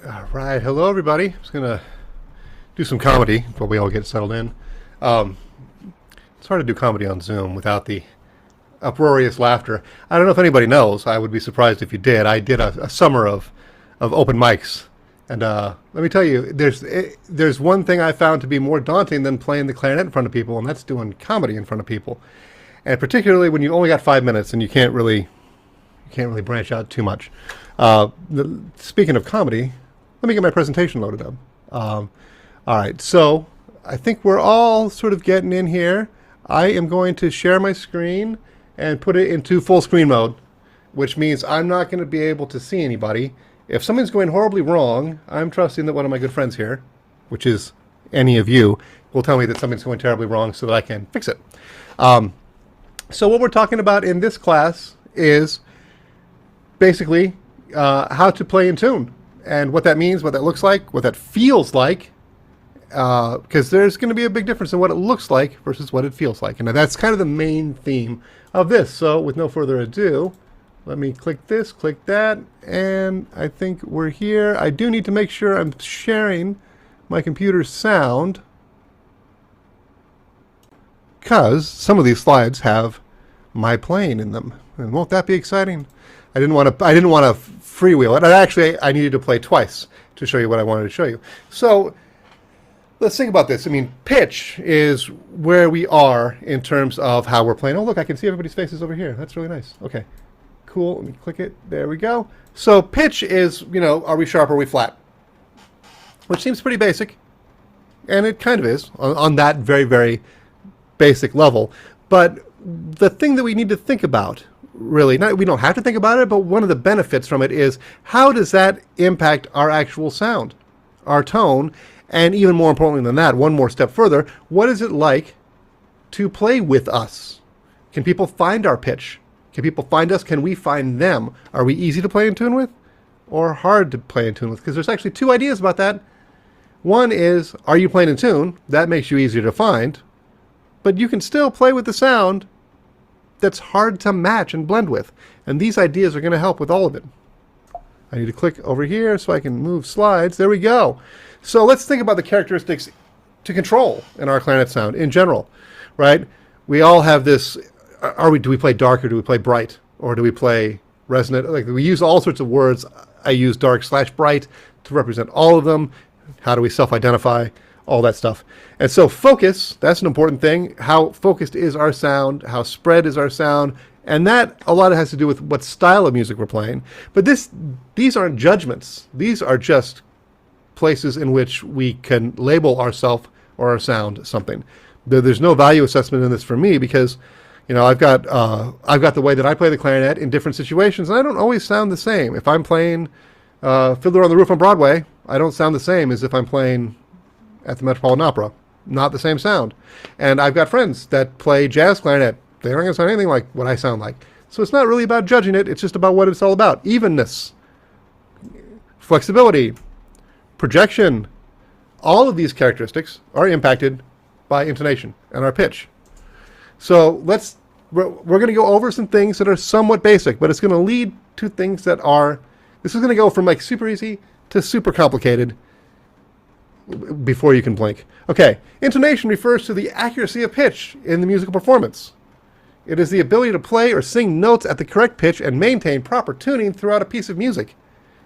All right, hello everybody. I'm just gonna do some comedy while we all get settled in. Um, it's hard to do comedy on Zoom without the uproarious laughter. I don't know if anybody knows. I would be surprised if you did. I did a summer of open mics, and let me tell you, there's one thing I found to be more daunting than playing the clarinet in front of people, and that's doing comedy in front of people, and particularly when you only got 5 minutes and you can't really branch out too much. Speaking of comedy, let me get my presentation loaded up. All right, so I think we're all sort of getting in here. I am going to share my screen and put it into full screen mode, which means I'm not going to be able to see anybody. If something's going horribly wrong, I'm trusting that one of my good friends here, which is any of you, will tell me that something's going terribly wrong so that I can fix it. So what we're talking about in this class is basically how to play in tune and what that means, what that looks like, what that feels like, because there's going to be a big difference in what it looks like versus what it feels like. And that's kind of the main theme of this. So with no further ado, let me click this, click that, and I think we're here. I do need to make sure I'm sharing my computer's sound, because some of these slides have my playing in them. And won't that be exciting? I didn't want to freewheel it. And actually, I needed to play twice to show you what I wanted to show you. So let's think about this. I mean, pitch is where we are in terms of how we're playing. Oh, look, I can see everybody's faces over here. That's really nice. Okay, cool. Let me click it. There we go. So pitch is, are we sharp or are we flat? Which seems pretty basic. And it kind of is on that very, very basic level. But the thing that we need to think about, really, we don't have to think about it, but one of the benefits from it is how does that impact our actual sound, our tone, and even more importantly than that, one more step further, what is it like to play with us? Can people find our pitch? Can people find us? Can we find them? Are we easy to play in tune with or hard to play in tune with? Because there's actually two ideas about that. One is, are you playing in tune? That makes you easier to find. But you can still play with the sound that's hard to match and blend with. And these ideas are going to help with all of it. I need to click over here so I can move slides. There we go. So let's think about the characteristics to control in our clarinet sound in general, right? We all have this, do we play dark or do we play bright? Or do we play resonant? Like, we use all sorts of words. I use dark/bright to represent all of them. How do we self-identify? All that stuff. And so focus, that's an important thing. How focused is our sound? How spread is our sound? And that a lot has to do with what style of music we're playing. But these aren't judgments. These are just places in which we can label ourselves or our sound something. There's no value assessment in this for me because, I've got the way that I play the clarinet in different situations, and I don't always sound the same. If I'm playing Fiddler on the Roof on Broadway, I don't sound the same as if I'm playing at the Metropolitan Opera. Not the same sound. And I've got friends that play jazz clarinet. They aren't going to sound anything like what I sound like. So it's not really about judging it. It's just about what it's all about. Evenness, flexibility, projection. All of these characteristics are impacted by intonation and our pitch. So we're going to go over some things that are somewhat basic, but it's going to lead to things that are, this is going to go from like super easy to super complicated before you can blink. Okay, intonation refers to the accuracy of pitch in the musical performance. It is the ability to play or sing notes at the correct pitch and maintain proper tuning throughout a piece of music.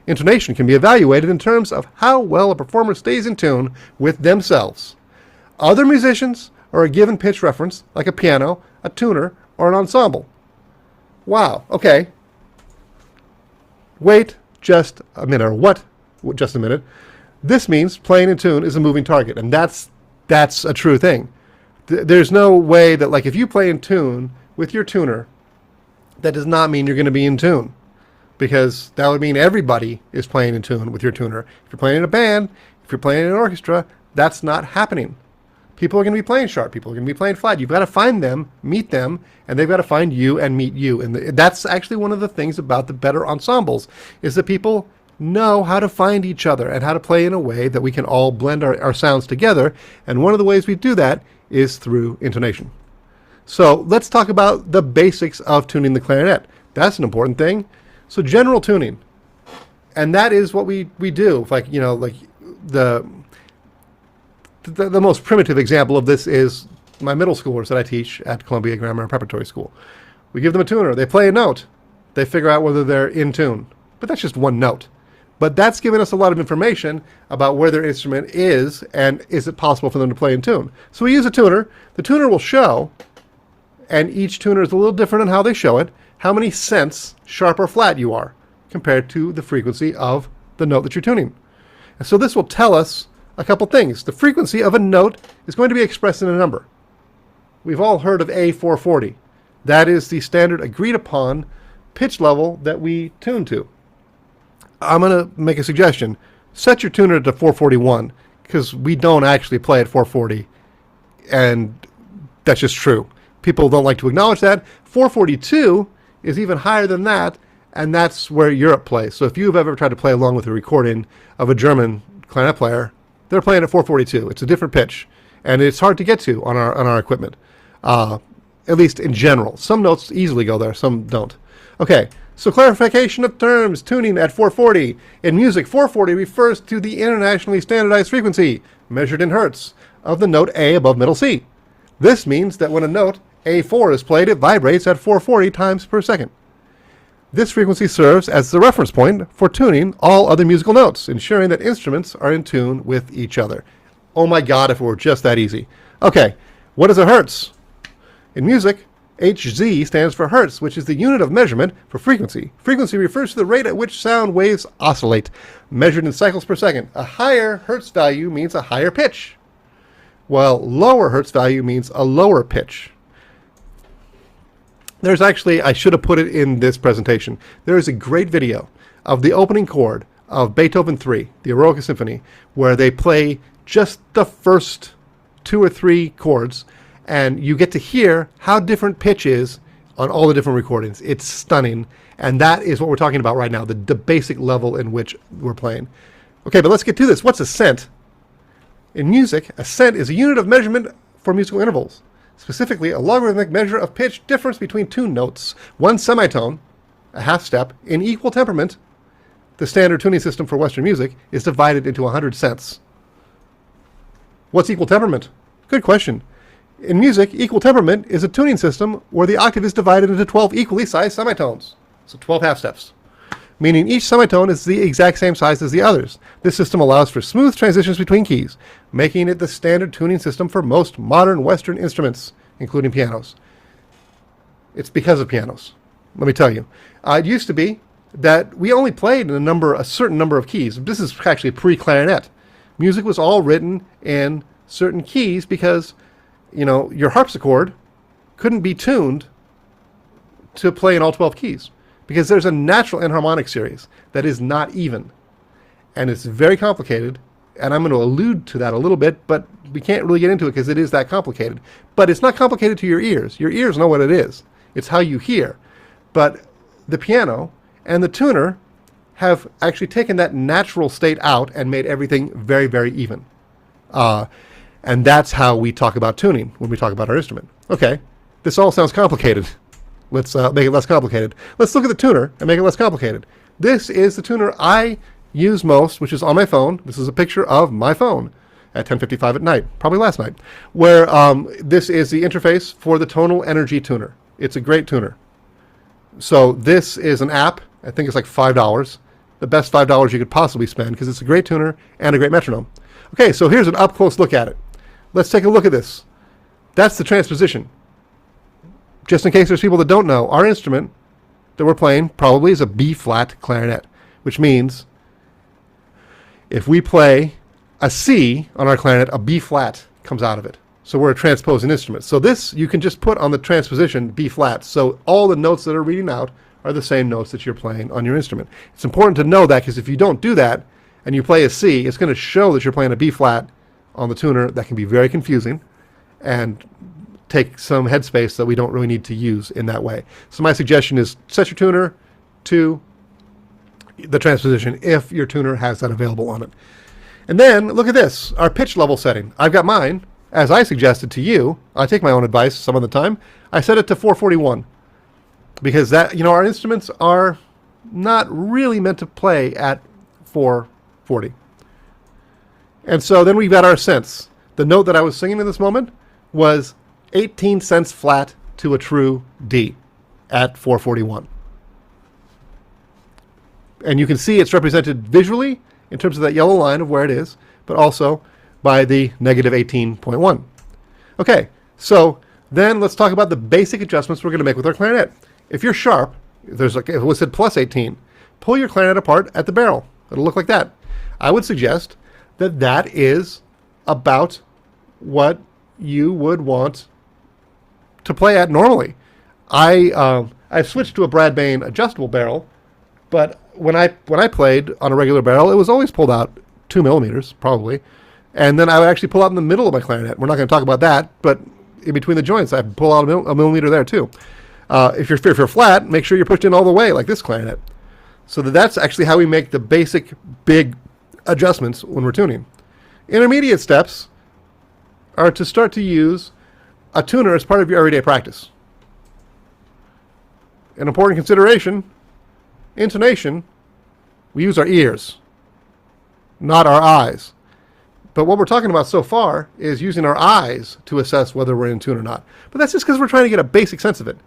Intonation can be evaluated in terms of how well a performer stays in tune with themselves, other musicians, or a given pitch reference, like a piano, a tuner, or an ensemble. Wow, okay. Wait just a minute, or what? Just a minute. This means playing in tune is a moving target, and that's a true thing. There's no way that, like, if you play in tune with your tuner, that does not mean you're going to be in tune, because that would mean everybody is playing in tune with your tuner. If you're playing in a band, if you're playing in an orchestra, that's not happening. People are going to be playing sharp. People are going to be playing flat. You've got to find them, meet them, and they've got to find you and meet you. And that's actually one of the things about the better ensembles, is that people know how to find each other and how to play in a way that we can all blend our sounds together. And one of the ways we do that is through intonation. So let's talk about the basics of tuning the clarinet. That's an important thing. So general tuning. And that is what we do. Like, you know, like the most primitive example of this is my middle schoolers that I teach at Columbia Grammar and Preparatory School. We give them a tuner. They play a note. They figure out whether they're in tune. But that's just one note. But that's given us a lot of information about where their instrument is and is it possible for them to play in tune. So we use a tuner. The tuner will show, and each tuner is a little different in how they show it, how many cents sharp or flat you are compared to the frequency of the note that you're tuning. And so this will tell us a couple things. The frequency of a note is going to be expressed in a number. We've all heard of A440. That is the standard agreed upon pitch level that we tune to. I'm going to make a suggestion. Set your tuner to 441 because we don't actually play at 440, and that's just true. People don't like to acknowledge that. 442 is even higher than that, and that's where Europe plays. So if you've ever tried to play along with a recording of a German clarinet player, they're playing at 442. It's a different pitch, and it's hard to get to on our equipment, at least in general. Some notes easily go there, some don't. Okay, so clarification of terms, tuning at 440. In music, 440 refers to the internationally standardized frequency, measured in hertz, of the note A above middle C. This means that when a note A4 is played, it vibrates at 440 times per second. This frequency serves as the reference point for tuning all other musical notes, ensuring that instruments are in tune with each other. Oh my God, if it were just that easy. Okay, what is a hertz? In music, Hz stands for hertz, which is the unit of measurement for frequency. Frequency refers to the rate at which sound waves oscillate, measured in cycles per second. A higher hertz value means a higher pitch, while lower hertz value means a lower pitch. There's actually, I should have put it in this presentation, there is a great video of the opening chord of Beethoven 3, the Eroica Symphony, where they play just the first 2 or 3 chords, and you get to hear how different pitch is on all the different recordings. It's stunning, and that is what we're talking about right now, the basic level in which we're playing. Okay, but let's get to this. What's a cent? In music, a cent is a unit of measurement for musical intervals. Specifically, a logarithmic measure of pitch difference between 2 notes, 1 semitone, a half step, in equal temperament. The standard tuning system for Western music is divided into 100 cents. What's equal temperament? Good question. In music, equal temperament is a tuning system where the octave is divided into 12 equally sized semitones, so 12 half steps, meaning each semitone is the exact same size as the others. This system allows for smooth transitions between keys, making it the standard tuning system for most modern Western instruments, including pianos. It's because of pianos, let me tell you. It used to be that we only played in a certain number of keys. This is actually pre-clarinet. Music was all written in certain keys because, you know, your harpsichord couldn't be tuned to play in all 12 keys because there's a natural enharmonic series that is not even, and it's very complicated, and I'm going to allude to that a little bit, but we can't really get into it because it is that complicated. But it's not complicated to your ears. Your ears know what it is. It's how you hear. But the piano and the tuner have actually taken that natural state out and made everything very, very even. And that's how we talk about tuning when we talk about our instrument. Okay, this all sounds complicated. Let's make it less complicated. Let's look at the tuner and make it less complicated. This is the tuner I use most, which is on my phone. This is a picture of my phone at 10:55 at night, probably last night, where this is the interface for the tonal energy tuner. It's a great tuner. So this is an app. I think it's like $5. The best $5 you could possibly spend because it's a great tuner and a great metronome. Okay, so here's an up-close look at it. Let's take a look at this. That's the transposition. Just in case there's people that don't know, our instrument that we're playing probably is a B-flat clarinet, which means if we play a C on our clarinet, a B-flat comes out of it. So we're a transposing instrument. So this you can just put on the transposition B-flat. So all the notes that are reading out are the same notes that you're playing on your instrument. It's important to know that because if you don't do that and you play a C, it's going to show that you're playing a B-flat on the tuner. That can be very confusing and take some headspace that we don't really need to use in that way. So my suggestion is set your tuner to the transposition if your tuner has that available on it. And then look at this, our pitch level setting. I've got mine, as I suggested to you. I take my own advice some of the time. I set it to 441 because that, you know, our instruments are not really meant to play at 440. And so then we've got our sense. The note that I was singing in this moment was 18 cents flat to a true D at 441. And you can see it's represented visually in terms of that yellow line of where it is, but also by the negative 18.1. Okay, so then let's talk about the basic adjustments we're going to make with our clarinet. If you're sharp, if it was said plus 18, pull your clarinet apart at the barrel. It'll look like that. I would suggest that that is about what you would want to play at normally. I've switched to a Brad Bain adjustable barrel, but when I played on a regular barrel, it was always pulled out 2 millimeters, probably. And then I would actually pull out in the middle of my clarinet. We're not going to talk about that, but in between the joints, I pull out a millimeter there too. If you're flat, make sure you're pushed in all the way, like this clarinet. So that's actually how we make the basic big adjustments when we're tuning. Intermediate steps are to start to use a tuner as part of your everyday practice. An important consideration, intonation, we use our ears, not our eyes. But what we're talking about so far is using our eyes to assess whether we're in tune or not. But that's just because we're trying to get a basic sense of it.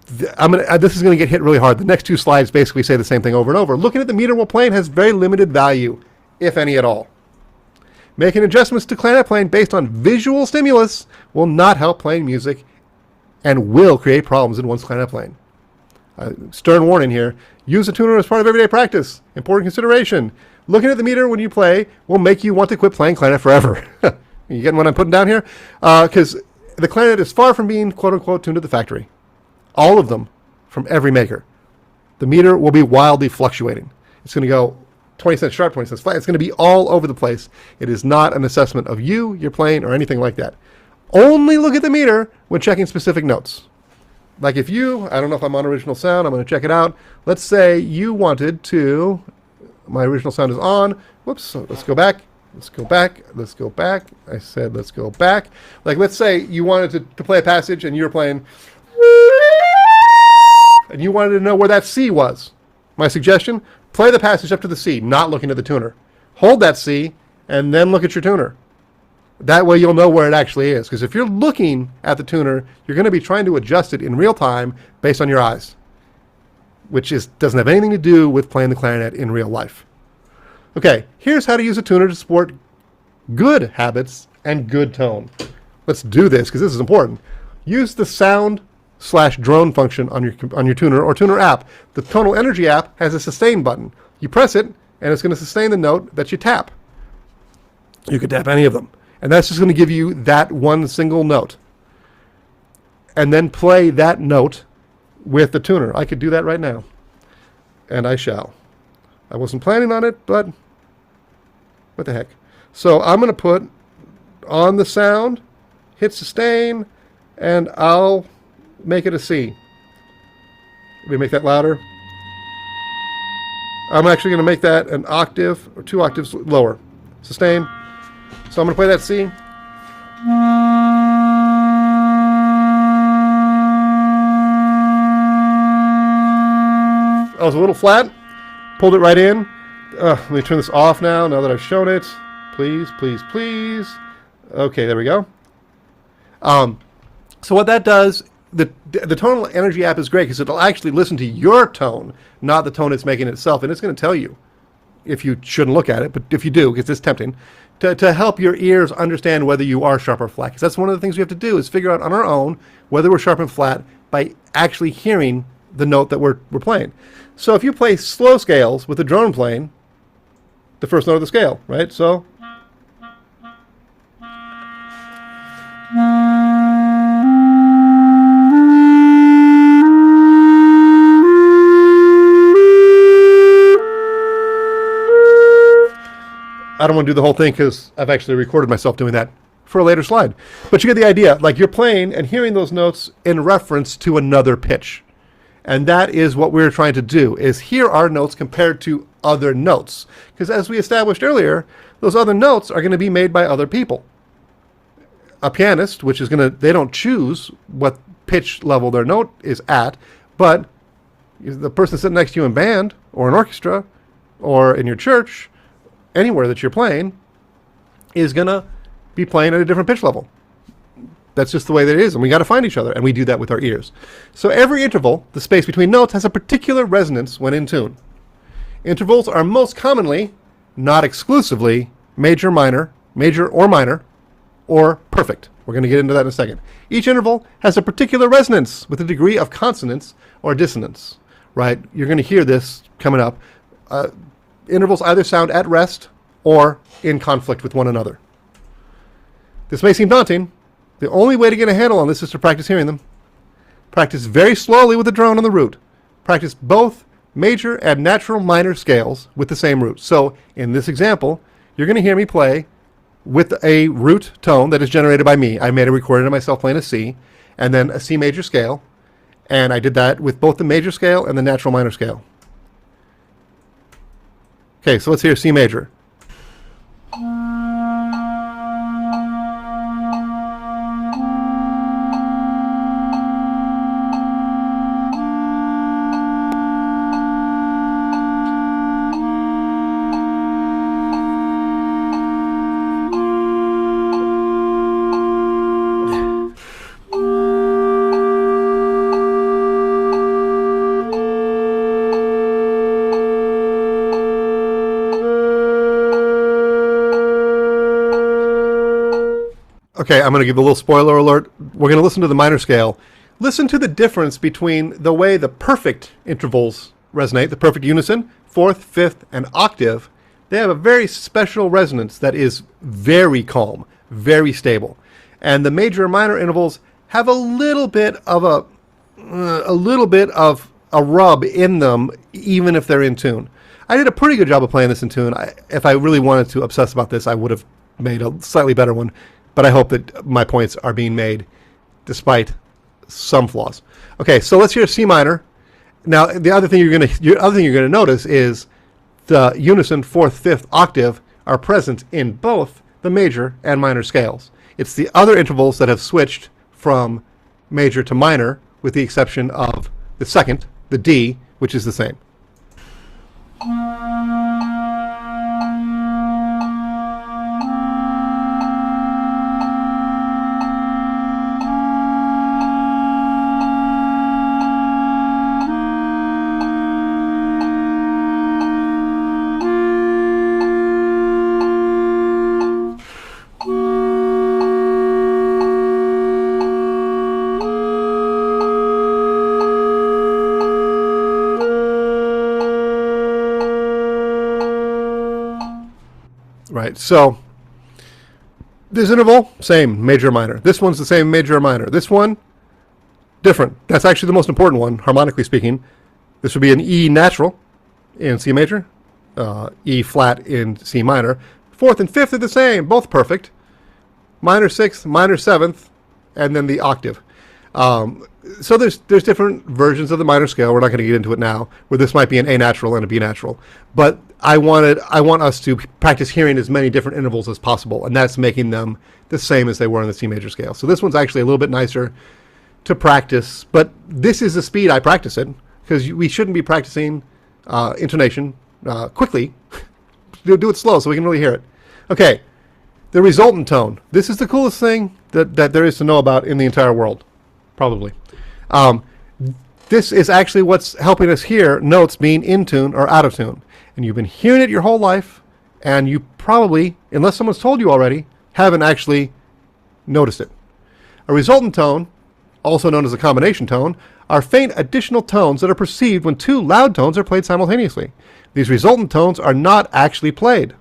This is going to get hit really hard. The next 2 slides basically say the same thing over and over. Looking at the meter while playing has very limited value, if any at all. Making adjustments to clarinet playing based on visual stimulus will not help playing music and will create problems in one's clarinet playing. Stern warning here. Use a tuner as part of everyday practice. Important consideration. Looking at the meter when you play will make you want to quit playing clarinet forever. You getting what I'm putting down here? Because the clarinet is far from being quote-unquote tuned at the factory. All of them from every maker. The meter will be wildly fluctuating. It's going to go 20 cents sharp, 20 cents flat. It's going to be all over the place. It is not an assessment of you, your playing, or anything like that. Only look at the meter when checking specific notes. Like if you, I don't know if I'm on original sound, I'm going to check it out. Let's say you wanted to, my original sound is on. Whoops, so let's go back. Let's go back. Let's go back. I said let's go back. Like let's say you wanted to play a passage and you were playing, and you wanted to know where that C was. My suggestion, play the passage up to the C, not looking at the tuner. Hold that C, and then look at your tuner. That way you'll know where it actually is. Because if you're looking at the tuner, you're going to be trying to adjust it in real time based on your eyes, which doesn't have anything to do with playing the clarinet in real life. Okay, here's how to use a tuner to support good habits and good tone. Let's do this, because this is important. Use the sound/drone function on your tuner or tuner app. The Tonal Energy app has a sustain button. You press it, and it's going to sustain the note that you tap. You could tap any of them. And that's just going to give you that one single note. And then play that note with the tuner. I could do that right now. And I shall. I wasn't planning on it, but what the heck. So I'm going to put on the sound, hit sustain, and I'll make it a C. Let me make that louder. I'm actually going to make that an octave or 2 octaves lower. Sustain. So I'm going to play that C. I was a little flat. Pulled it right in. Let me turn this off now that I've shown it. Please, please, please. Okay, there we go. So what that does, the Tonal Energy app is great because it'll actually listen to your tone, not the tone it's making itself. And it's going to tell you if you shouldn't look at it, but if you do, because it's tempting, to help your ears understand whether you are sharp or flat. Because that's one of the things we have to do is figure out on our own whether we're sharp and flat by actually hearing the note that we're playing. So if you play slow scales with the drone playing, the first note of the scale, right? So I don't want to do the whole thing because I've actually recorded myself doing that for a later slide. But you get the idea. Like you're playing and hearing those notes in reference to another pitch. And that is what we're trying to do, is hear our notes compared to other notes. Because as we established earlier, those other notes are going to be made by other people. A pianist, they don't choose what pitch level their note is at, but The person sitting next to you in band or an orchestra or in your church, anywhere that you're playing, is going to be playing at a different pitch level. That's just the way that it is, and we got to find each other, and we do that with our ears. So every interval, the space between notes, has a particular resonance when in tune. Intervals are most commonly, not exclusively, major, minor, major or minor, or perfect. We're going to get into that in a second. Each interval has a particular resonance with a degree of consonance or dissonance, right? You're going to hear this coming up. Intervals either sound at rest or in conflict with one another. This may seem daunting. The only way to get a handle on this is to practice hearing them. Practice very slowly with the drone on the root. Practice both major and natural minor scales with the same root. So in this example, you're going to hear me play with a root tone that is generated by me. I made a recording of myself playing a C, and then a C major scale. And I did that with both the major scale and the natural minor scale. Okay, so let's hear C major. Okay, I'm going to give a little spoiler alert. We're going to listen to the minor scale. Listen to the difference between the way the perfect intervals resonate, the perfect unison, fourth, fifth, and octave. They have a very special resonance that is very calm, very stable. And the major and minor intervals have a little bit of a rub in them, even if they're in tune. I did a pretty good job of playing this in tune. If I really wanted to obsess about this, I would have made a slightly better one. But I hope that my points are being made despite some flaws. Okay, so let's hear C minor. Now, the other thing you're going to notice is the unison fourth, fifth octave are present in both the major and minor scales. It's the other intervals that have switched from major to minor, with the exception of the second, the D, which is the same. Right, so this interval, same, major, minor. This one's the same, major, minor. This one, different. That's actually the most important one, harmonically speaking. This would be an E natural in C major, E flat in C minor. Fourth and fifth are the same, both perfect. Minor sixth, minor seventh, and then the octave. So there's different versions of the minor scale. We're not going to get into it now, where this might be an A natural and a B natural. But I want us to practice hearing as many different intervals as possible, and that's making them the same as they were in the C major scale. So this one's actually a little bit nicer to practice, but this is the speed I practice it, because we shouldn't be practicing intonation quickly. Do it slow so we can really hear it. Okay, the resultant tone. This is the coolest thing that there is to know about in the entire world, probably. This is actually what's helping us hear notes being in tune or out of tune. And you've been hearing it your whole life, and you probably, unless someone's told you already, haven't actually noticed it. A resultant tone, also known as a combination tone, are faint additional tones that are perceived when two loud tones are played simultaneously. These resultant tones are not actually played,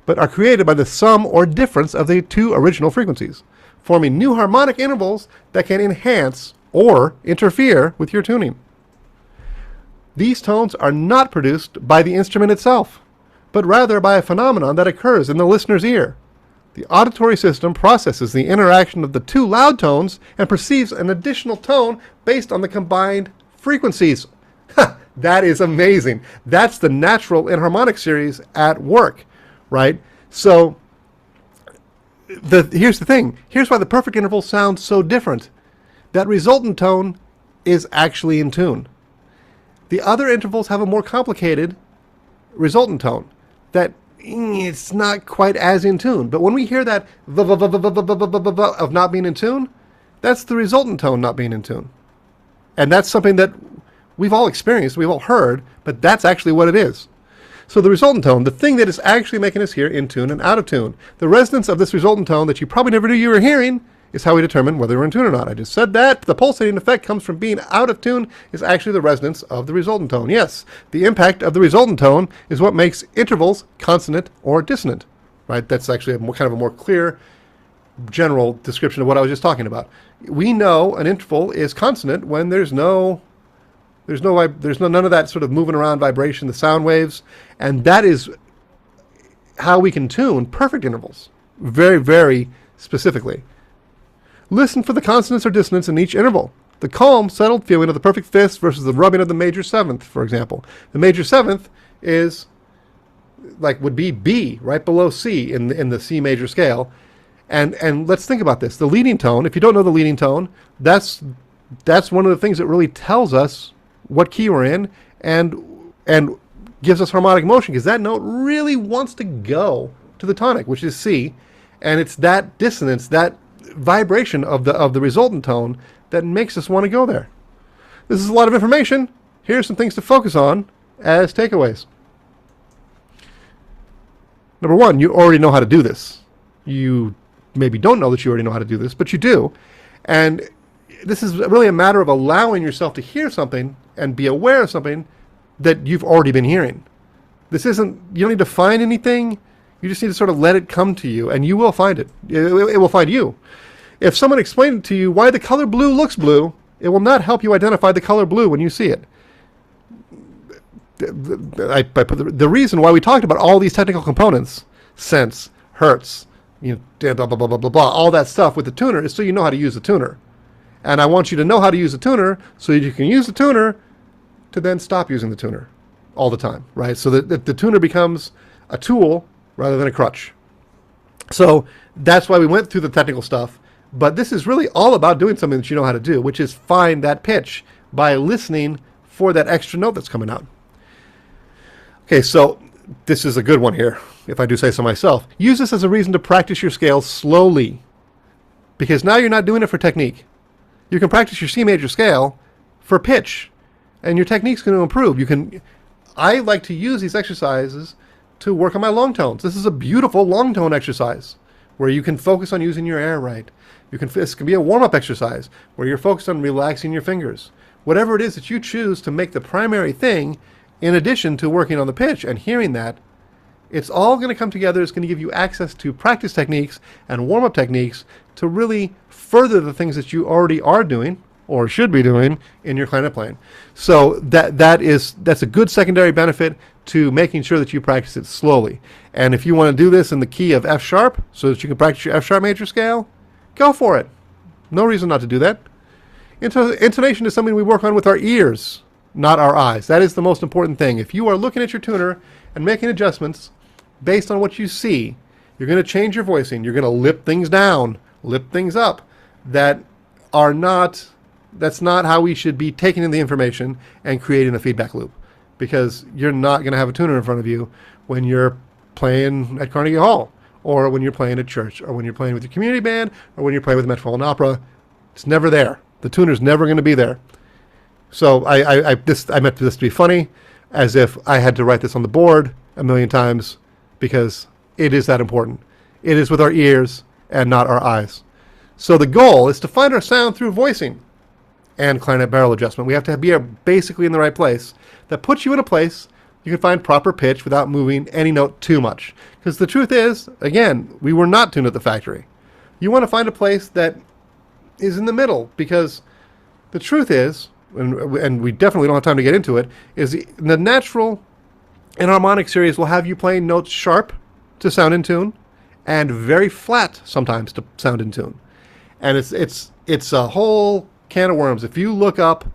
but are created by the sum or difference of the two original frequencies, forming new harmonic intervals that can enhance or interfere with your tuning. These tones are not produced by the instrument itself, but rather by a phenomenon that occurs in the listener's ear. The auditory system processes the interaction of the two loud tones and perceives an additional tone based on the combined frequencies. That is amazing. That's the natural enharmonic series at work, right? So here's the thing. Here's why the perfect interval sounds so different. That resultant tone is actually in tune. The other intervals have a more complicated resultant tone that it's not quite as in tune. But when we hear that of not being in tune, that's the resultant tone not being in tune. And that's something that we've all experienced, we've all heard, but that's actually what it is. So the resultant tone, the thing that is actually making us hear in tune and out of tune, the resonance of this resultant tone that you probably never knew you were hearing is how we determine whether we're in tune or not. I just said that. The pulsating effect comes from being out of tune is actually the resonance of the resultant tone. Yes, the impact of the resultant tone is what makes intervals consonant or dissonant, right? That's actually kind of a more clear general description of what I was just talking about. We know an interval is consonant when there's none of that sort of moving around vibration, the sound waves, and that is how we can tune perfect intervals very, very specifically. Listen for the consonants or dissonance in each interval. The calm, settled feeling of the perfect fifth versus the rubbing of the major seventh, for example. The major seventh would be B, right below C in the C major scale. And let's think about this. The leading tone, if you don't know the leading tone, that's one of the things that really tells us what key we're in and gives us harmonic motion, because that note really wants to go to the tonic, which is C, and it's that dissonance, that vibration of the resultant tone that makes us want to go there. This is a lot of information. Here's some things to focus on as takeaways. Number one, you already know how to do this. You maybe don't know that you already know how to do this, but you do. And this is really a matter of allowing yourself to hear something and be aware of something that you've already been hearing. You don't need to find anything. You just need to sort of let it come to you, and you will find it. It will find you. If someone explained to you why the color blue looks blue, it will not help you identify the color blue when you see it. The reason why we talked about all these technical components, sense, hertz, blah, blah, blah, blah, blah, blah, all that stuff with the tuner is so you know how to use the tuner. And I want you to know how to use the tuner so that you can use the tuner to then stop using the tuner all the time, right? So that the tuner becomes a tool rather than a crutch. So that's why we went through the technical stuff. But this is really all about doing something that you know how to do, which is find that pitch by listening for that extra note that's coming out. Okay, so this is a good one here, if I do say so myself. Use this as a reason to practice your scale slowly, because now you're not doing it for technique. You can practice your C major scale for pitch, and your technique's going to improve. I like to use these exercises to work on my long tones. This is a beautiful long tone exercise where you can focus on using your air right. This can be a warm-up exercise where you're focused on relaxing your fingers. Whatever it is that you choose to make the primary thing, in addition to working on the pitch and hearing that, it's all going to come together. It's going to give you access to practice techniques and warm-up techniques to really further the things that you already are doing or should be doing in your clarinet playing. So that's a good secondary benefit to making sure that you practice it slowly. And if you want to do this in the key of F sharp so that you can practice your F sharp major scale, go for it. No reason not to do that. Intonation is something we work on with our ears, not our eyes. That is the most important thing. If you are looking at your tuner and making adjustments based on what you see, you're going to change your voicing. You're going to lip things down, lip things up. That's not how we should be taking in the information and creating a feedback loop, because you're not going to have a tuner in front of you when you're playing at Carnegie Hall, or when you're playing at church, or when you're playing with your community band, or when you're playing with the Metropolitan Opera. It's never there. The tuner's never going to be there. So I meant this to be funny, as if I had to write this on the board a million times, because it is that important. It is with our ears and not our eyes. So the goal is to find our sound through voicing and clarinet barrel adjustment. We have to be basically in the right place. That puts you in a place you can find proper pitch without moving any note too much. Because the truth is, again, we were not tuned at the factory. You want to find a place that is in the middle, because the truth is, and we definitely don't have time to get into it, is the natural enharmonic series will have you playing notes sharp to sound in tune and very flat sometimes to sound in tune. And it's a whole can of worms. If you look up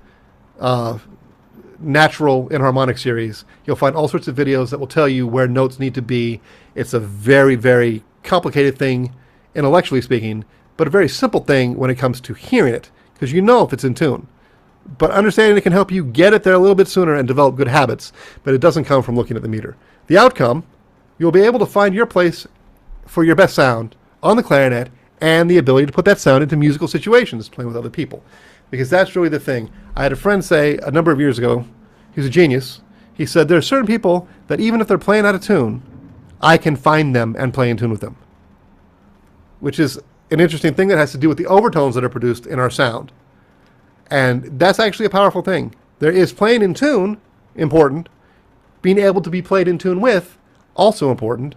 natural enharmonic series, you'll find all sorts of videos that will tell you where notes need to be. It's a very, very complicated thing, intellectually speaking, but a very simple thing when it comes to hearing it, because you know if it's in tune. but understanding it can help you get it there a little bit sooner and develop good habits, but it doesn't come from looking at the meter. The outcome, you'll be able to find your place for your best sound on the clarinet and the ability to put that sound into musical situations, playing with other people. Because that's really the thing. I had a friend say a number of years ago, he's a genius, he said there are certain people that even if they're playing out of tune, I can find them and play in tune with them. Which is an interesting thing that has to do with the overtones that are produced in our sound. And that's actually a powerful thing. There is playing in tune, important. Being able to be played in tune with, also important.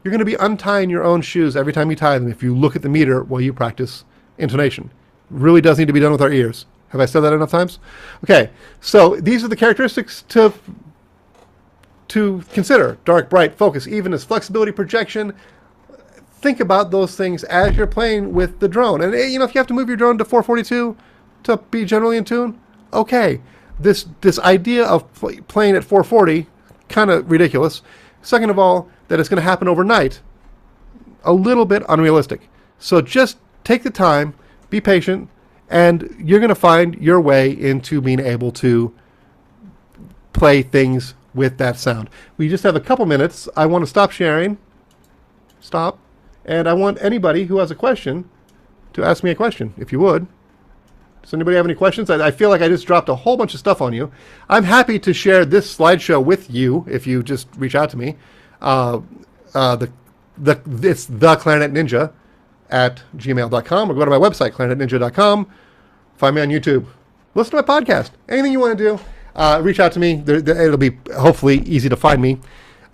You're going to be untying your own shoes every time you tie them if you look at the meter while you practice intonation. It really does need to be done with our ears. Have I said that enough times? Okay, so these are the characteristics to consider. Dark, bright, focus, evenness, flexibility, projection. Think about those things as you're playing with the drone. And if you have to move your drone to 442 to be generally in tune, okay. This idea of playing at 440, kind of ridiculous. Second of all, that it's going to happen overnight, a little bit unrealistic. So just take the time, be patient, and you're going to find your way into being able to play things with that sound. We just have a couple minutes. I want to stop sharing. Stop. And I want anybody who has a question to ask me a question, if you would. Does anybody have any questions? I feel like I just dropped a whole bunch of stuff on you. I'm happy to share this slideshow with you if you just reach out to me. It's theclarinetninja@gmail.com, or go to my website, clarinetninja.com. Find me on YouTube. Listen to my podcast. Anything you want to do, reach out to me. It'll be hopefully easy to find me.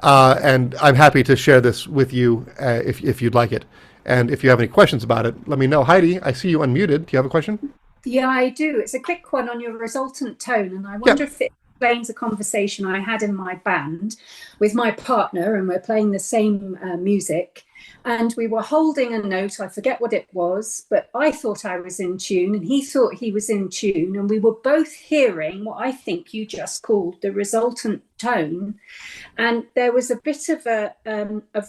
And I'm happy to share this with you if you'd like it. And if you have any questions about it, let me know. Heidi, I see you unmuted. Do you have a question? Yeah, I do. It's a quick one on your resultant tone, and I wonder if it explains a conversation I had in my band with my partner, and we're playing the same music, and we were holding a note. I forget what it was, but I thought I was in tune, and he thought he was in tune, and we were both hearing what I think you just called the resultant tone, and there was a bit of a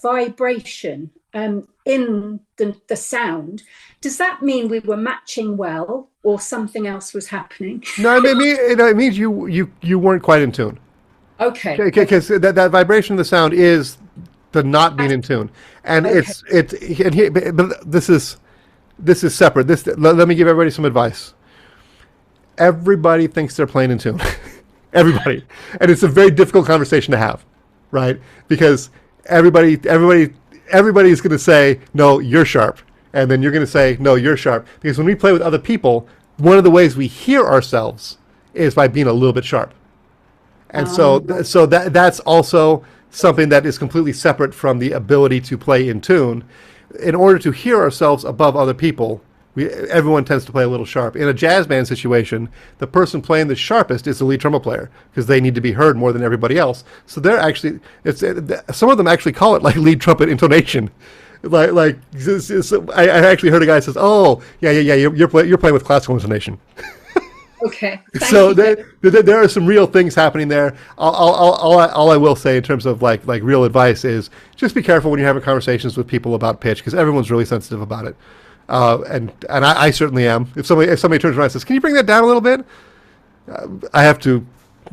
vibration in the sound. Does that mean we were matching well, or something else was happening? No, it means you weren't quite in tune. Okay. Because that vibration of the sound is the not being in tune, and but this is separate. Let me give everybody some advice. Everybody thinks they're playing in tune. Everybody, and it's a very difficult conversation to have, right? Because everybody is going to say, no, you're sharp. And then you're going to say, no, you're sharp. Because when we play with other people, one of the ways we hear ourselves is by being a little bit sharp. And so that's also something that is completely separate from the ability to play in tune. In order to hear ourselves above other people, everyone tends to play a little sharp. In a jazz band situation, the person playing the sharpest is the lead trumpet player, because they need to be heard more than everybody else. So they're actually, some of them actually call it like lead trumpet intonation. I actually heard a guy says, "Oh, yeah, you're playing with classical intonation." Okay. So there are some real things happening there. All I will say in terms of like real advice is just be careful when you're having conversations with people about pitch, because everyone's really sensitive about it. And I certainly am. If somebody turns around and says, "Can you bring that down a little bit?" I have to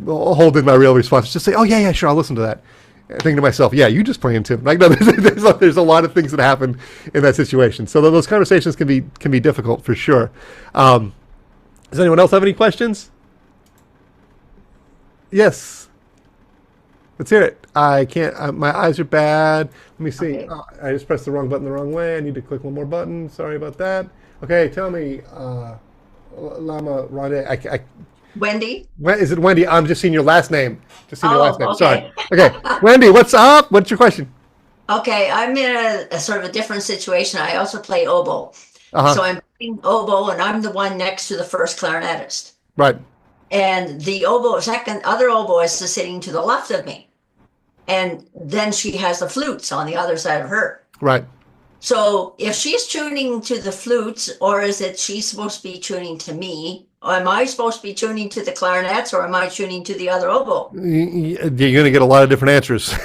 hold in my real response. Just say, "Oh yeah, sure, I'll listen to that." Thinking to myself, yeah, you just play in tune. Like, no, there's a lot of things that happen in that situation. So those conversations can be difficult for sure. Does anyone else have any questions? Yes. Let's hear it. I can't. My eyes are bad. Let me see. Okay. I just pressed the wrong button the wrong way. I need to click one more button. Sorry about that. Okay, tell me, Lama Rade. Wendy? Is it Wendy? I'm just seeing your last name. Your last name. Okay. Sorry. Okay, Wendy, what's up? What's your question? Okay, I'm in a sort of a different situation. I also play oboe. So I'm playing oboe, and I'm the one next to the first clarinetist. Right. And the other oboist is sitting to the left of me. And then she has the flutes on the other side of her. Right. So if she's tuning to the flutes, or is it she's supposed to be tuning to me? Or am I supposed to be tuning to the clarinets, or am I tuning to the other oboe? You're going to get a lot of different answers.